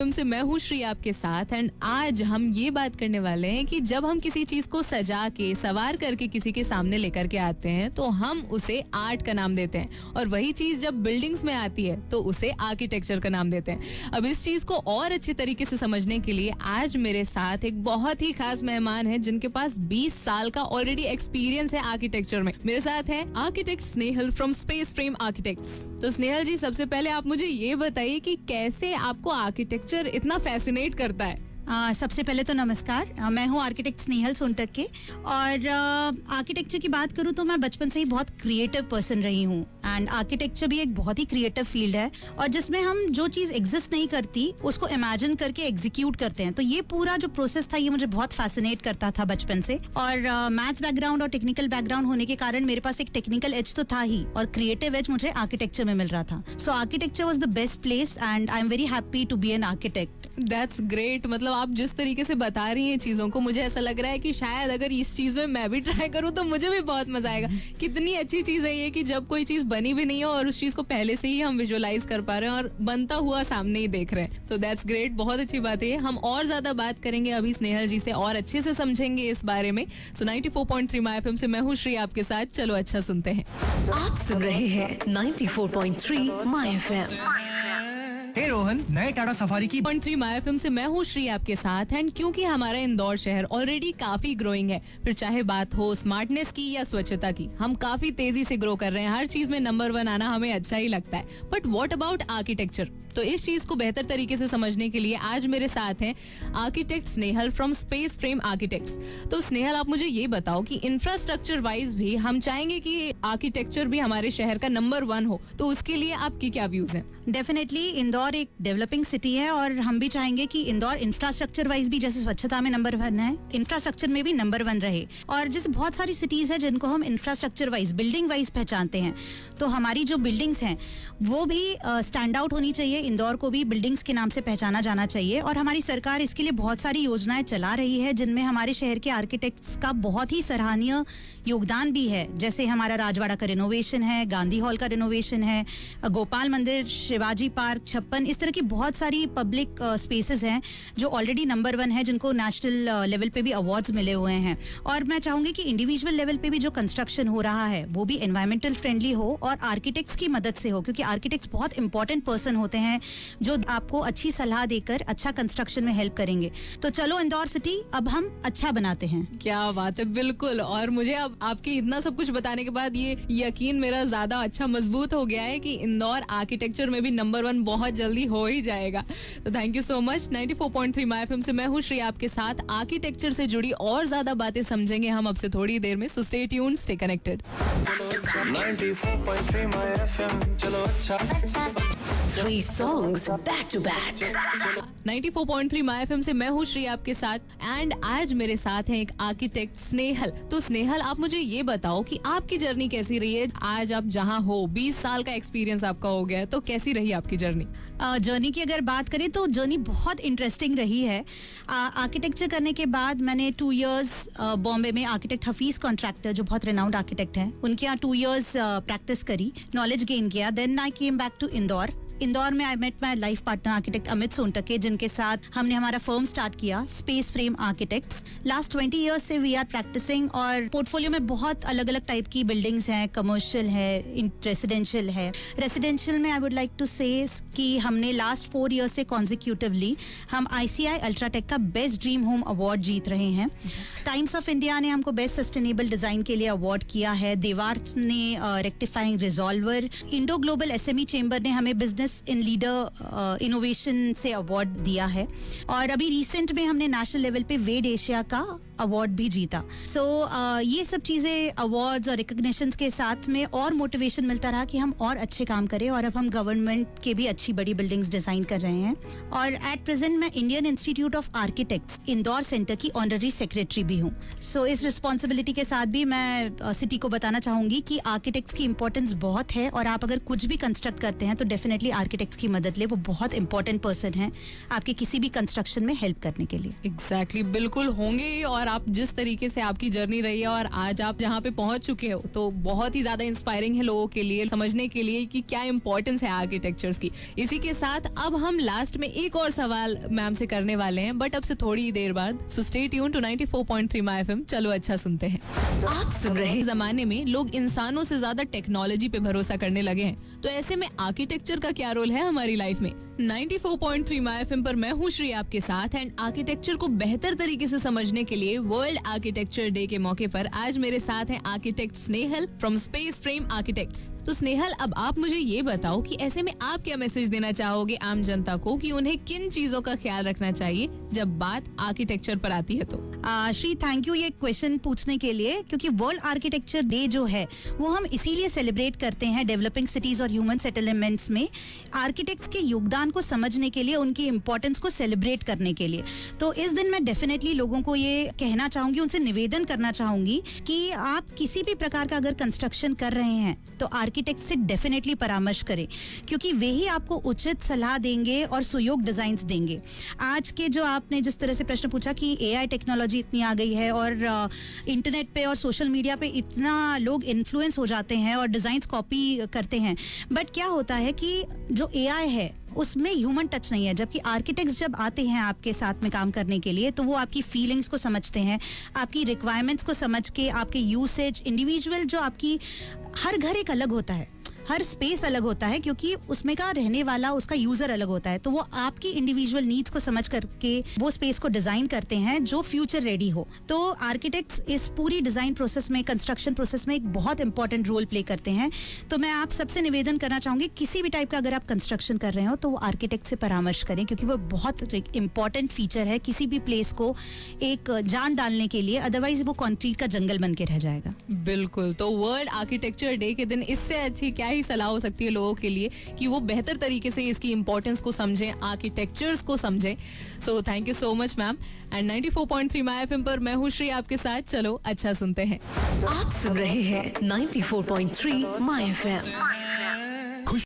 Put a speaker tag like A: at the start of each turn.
A: तुमसे मैं हूँ श्री आपके साथ एंड आज हम ये बात करने वाले हैं कि जब हम किसी चीज को सजा के सवार करके किसी के सामने लेकर के आते हैं तो हम उसे आर्ट का नाम देते हैं और वही चीज जब बिल्डिंग्स में आती है तो उसे आर्किटेक्चर का नाम देते हैं। अब इस चीज को और अच्छे तरीके से समझने के लिए आज मेरे साथ एक बहुत ही खास मेहमान है जिनके पास 20 साल का ऑलरेडी एक्सपीरियंस है आर्किटेक्चर में। मेरे साथ है architect Snehal from space frame architects. तो स्नेहल जी, सबसे पहले आप मुझे ये बताइए कि कैसे आपको आर्किटेक्चर इतना फैसिनेट करता है।
B: सबसे पहले तो नमस्कार, मैं हूँ आर्किटेक्ट स्नेहल सोनटक के और आर्किटेक्चर की बात करूँ तो मैं बचपन से ही बहुत क्रिएटिव पर्सन रही हूँ एंड आर्किटेक्चर भी एक बहुत ही क्रिएटिव फील्ड है और जिसमें हम जो चीज़ एग्जिस्ट नहीं करती उसको इमेजिन करके एग्जीक्यूट करते हैं। तो ये पूरा जो प्रोसेस था ये मुझे बहुत फैसिनेट करता था बचपन से। और मैथ्स बैकग्राउंड और टेक्निकल बैकग्राउंड होने के कारण मेरे पास एक टेक्निकल एज तो था ही और क्रिएटिव एज मुझे आर्किटेक्चर में मिल रहा था। So architecture was the best place and I am very happy to be an architect.
A: That's great. मतलब आप जिस तरीके से बता रही हैं चीजों को, मुझे ऐसा लग रहा है कि शायद अगर इस चीज में मैं भी ट्राई करूं तो मुझे भी बहुत मजा आएगा। कितनी अच्छी चीज है ये कि जब कोई चीज बनी भी नहीं हो और उस चीज को पहले से ही हम विजुअलाइज कर पा रहे हैं और बनता हुआ सामने ही देख रहे हैं। तो दैट्स ग्रेट, बहुत अच्छी बात है। हम और ज्यादा बात करेंगे अभी स्नेहल जी से और अच्छे से समझेंगे इस बारे में। सो 94.3 माय एफएम से मैं हूँ श्री आपके साथ। चलो अच्छा सुनते हैं।
C: आप सुन रहे हैं 94.3 माय एफएम।
D: हे रोहन, नए टाटा सफारी की
A: 3 माय एफएम से मैं हूँ श्री आपके साथ। एंड क्योंकि हमारा इंदौर शहर ऑलरेडी काफी ग्रोइंग है, फिर चाहे बात हो स्मार्टनेस की या स्वच्छता की, हम काफी तेजी से ग्रो कर रहे हैं। हर चीज में नंबर 1 आना हमें अच्छा ही लगता है। But what about architecture? तो इस चीज को बेहतर तरीके से समझने के लिए आज मेरे साथ हैं architect Snehal from space frame architects. तो स्नेहल, आप मुझे ये बताओ कि इंफ्रास्ट्रक्चर वाइज भी हम चाहेंगे कि आर्किटेक्चर भी हमारे शहर का नंबर 1 हो, तो उसके लिए आपकी क्या व्यूज हैं?
B: डेफिनेटली इंदौर एक डेवलपिंग सिटी है और हम भी चाहेंगे कि इंदौर इंफ्रास्ट्रक्चर वाइज भी जैसे स्वच्छता में नंबर 1 है, इंफ्रास्ट्रक्चर में भी नंबर 1 रहे। और जैसे बहुत सारी सिटीज है जिनको हम इंफ्रास्ट्रक्चर वाइज बिल्डिंग वाइज पहचानते हैं, तो हमारी जो बिल्डिंग्स हैं वो भी स्टैंड आउट होनी चाहिए। इंदौर को भी बिल्डिंग्स के नाम से पहचाना जाना चाहिए और हमारी सरकार इसके लिए बहुत सारी योजनाएं चला रही है जिनमें हमारे शहर के आर्किटेक्ट्स का बहुत ही सराहनीय योगदान भी है। जैसे हमारा राजवाड़ा का रिनोवेशन है, गांधी हॉल का रिनोवेशन है, गोपाल मंदिर, शिवाजी पार्क, छप्पन, इस तरह की बहुत सारी पब्लिक स्पेसेस हैं जो ऑलरेडी नंबर 1 है, जिनको नेशनल लेवल पे भी अवार्ड्स मिले हुए हैं। और मैं चाहूंगी कि इंडिविजुअल लेवल पे भी जो कंस्ट्रक्शन हो रहा है वो भी एनवायरमेंटल फ्रेंडली हो और आर्किटेक्ट्स की मदद से हो, क्योंकि आर्किटेक्ट्स बहुत इंपॉर्टेंट पर्सन होते हैं जो आपको अच्छी सलाह देकर अच्छा कंस्ट्रक्शन में हेल्प करेंगे। तो चलो इंदौर सिटी अब हम अच्छा बनाते हैं।
A: क्या बात है, बिल्कुल। और मुझे अब आपके इतना सब कुछ बताने के बाद ये यकीन मेरा ज्यादा अच्छा मजबूत हो गया है कि इंदौर आर्किटेक्चर में भी नंबर 1 बहुत जल्दी हो ही जाएगा। तो thank you so much. 94.3 my FM से मैं हूँ श्री आपके साथ। आर्किटेक्चर से जुड़ी और ज्यादा बातें समझेंगे हम अब से थोड़ी देर में। So stay tuned, stay connected.
E: 94.3 my FM, चलो अच्छा।
C: 3 songs back to back.
A: 94.3 my FM से मैं हूँ श्री आपके साथ एंड आज मेरे साथ हैं एक आर्किटेक्ट स्नेहल। तो स्नेहल, आप मुझे ये बताओ कि आपकी जर्नी कैसी रही है? आज आप जहाँ हो, 20 साल का एक्सपीरियंस आपका हो गया है, तो कैसी रही आपकी जर्नी?
B: जर्नी की अगर बात करें तो जर्नी बहुत इंटरेस्टिंग रही है। आर्किटेक्चर करने के बाद मैंने 2 years बॉम्बे में आर्किटेक्ट हफीज कॉन्ट्रैक्टर, जो बहुत रिनाउंड आर्किटेक्ट हैं, उनके यहाँ 2 years प्रैक्टिस करी, नॉलेज गेन किया। Then I came back to Indore में I met my life partner architect Amit Sontakke, जिनके साथ हमने हमारा फर्म स्टार्ट किया space frame architects. Last 20 years से वी आर प्रैक्टिसिंग और पोर्टफोलियो में बहुत अलग अलग टाइप की बिल्डिंग्स हैं, कमर्शियल है, रेसिडेंशियल है। रेसिडेंशियल में आई वुड लाइक टू से कि हमने लास्ट 4 years से कॉन्जिक्यूटिवली हम ICI अल्ट्राटेक का बेस्ट ड्रीम होम अवार्ड जीत रहे हैं। टाइम्स ऑफ इंडिया ने हमको बेस्ट सस्टेनेबल डिजाइन के लिए अवार्ड किया है। देवार ने rectifying resolver, Indo global SME chamber ने हमें बिजनेस इन लीडर इनोवेशन से अवार्ड दिया है और अभी रिसेंट में हमने नेशनल लेवल पे वेड एशिया का अवार्ड भी जीता। सो ये सब चीजें, अवार्ड्स और रिकॉग्निशंस के साथ में और मोटिवेशन मिलता रहा कि हम और अच्छे काम करें और अब हम गवर्नमेंट के भी अच्छी बड़ी बिल्डिंग्स डिजाइन कर रहे हैं। और एट प्रेजेंट मैं Indian institute of architects Indore centre की ऑनररी सेक्रेटरी भी हूँ। सो इस रिस्पॉन्सिबिलिटी के साथ भी मैं सिटी को बताना चाहूंगी कि आर्किटेक्ट्स की इंपॉर्टेंस बहुत है और आप अगर कुछ भी कंस्ट्रक्ट करते हैं तो डेफिनेटली आर्किटेक्ट्स की मदद ले, वो बहुत इंपॉर्टेंट पर्सन है आपके किसी भी कंस्ट्रक्शन में हेल्प करने के लिए।
A: एग्जैक्टली बिल्कुल होंगे ही। और आप जिस तरीके से आपकी जर्नी रही है और आज आप जहाँ पे पहुंच चुके हो तो बहुत ही ज्यादा इंस्पायरिंग है लोगों के लिए समझने के लिए कि क्या इंपॉर्टेंस है आर्किटेक्चर्स की। इसी के साथ अब हम लास्ट में एक और सवाल मैम से करने वाले हैं, बट अब से थोड़ी ही देर बाद। So stay tune to 94.3 my FM. चलो अच्छा सुनते हैं।
C: आप सुन रहे हैं
A: जमाने में लोग इंसानों से ज्यादा टेक्नोलॉजी पे भरोसा करने लगे हैं, तो ऐसे में आर्किटेक्चर का क्या रोल है हमारी लाइफ में? 94.3 माय एफएम पर मैं हूँ श्री आपके साथ। एंड आर्किटेक्चर को बेहतर तरीके से समझने के लिए वर्ल्ड आर्किटेक्चर डे के मौके पर आज मेरे साथ हैं architect Snehal from space frame architects. तो स्नेहल, अब आप मुझे ये बताओ कि ऐसे में आप क्या मैसेज देना चाहोगे आम जनता को कि उन्हें किन चीजों का ख्याल रखना चाहिए जब बात आर्किटेक्चर पर आती है? तो
B: श्री थैंक यू ये क्वेश्चन पूछने के लिए, क्योंकि वर्ल्ड आर्किटेक्चर डे जो है वो हम इसीलिए सेलिब्रेट करते हैं डेवलपिंग सिटीज और ह्यूमन सेटलमेंट्स में आर्किटेक्ट्स के योगदान को समझने के लिए, उनकी इंपॉर्टेंस को सेलिब्रेट करने के लिए। तो इस दिन मैं डेफिनेटली लोगों को ये कहना चाहूंगी, उनसे निवेदन करना चाहूंगी कि आप किसी भी प्रकार का अगर कंस्ट्रक्शन कर रहे हैं तो आर्किटेक्ट से डेफिनेटली परामर्श करें, क्योंकि वे ही आपको उचित सलाह देंगे और सुयोग डिजाइन्स देंगे। आज के जो आपने जिस तरह से प्रश्न पूछा कि एआई टेक्नोलॉजी इतनी आ गई है और इंटरनेट पे और सोशल मीडिया पे इतना लोग इन्फ्लुएंस हो जाते हैं और डिजाइन्स कॉपी करते हैं, बट क्या होता है कि जो एआई है उसमें ह्यूमन टच नहीं है, जबकि आर्किटेक्ट्स जब आते हैं आपके साथ में काम करने के लिए तो वो आपकी फीलिंग्स को समझते हैं, आपकी रिक्वायरमेंट्स को समझ के आपके यूसेज इंडिविजुअल, जो आपकी हर घर एक अलग होता है, हर स्पेस अलग होता है, क्योंकि उसमें का रहने वाला उसका यूजर अलग होता है, तो वो आपकी इंडिविजुअल नीड्स को समझ करके वो स्पेस को डिजाइन करते हैं जो फ्यूचर रेडी हो। तो आर्किटेक्ट्स इस पूरी डिजाइन प्रोसेस में, कंस्ट्रक्शन प्रोसेस में एक बहुत इंपॉर्टेंट रोल प्ले करते हैं। तो मैं आप सबसे निवेदन करना चाहूंगी, किसी भी टाइप का अगर आप कंस्ट्रक्शन कर रहे हो तो वो आर्किटेक्ट से परामर्श करें, क्योंकि वो बहुत इंपॉर्टेंट फीचर है किसी भी प्लेस को एक जान डालने के लिए, अदरवाइज वो कॉन्क्रीट का जंगल बन के रह जाएगा।
A: बिल्कुल। तो वर्ल्ड आर्किटेक्चर डे के दिन इससे अच्छी क्या सलाह हो सकती है लोगों के लिए कि वो बेहतर तरीके से इसकी इंपॉर्टेंस को समझें, आर्किटेक्चर्स को समझें। So thank you so much ma'am. And 94.3 my FM पर मैं हूँ श्री आपके साथ। चलो अच्छा सुनते हैं।
C: आप सुन रहे हैं 94.3 माय एफएम।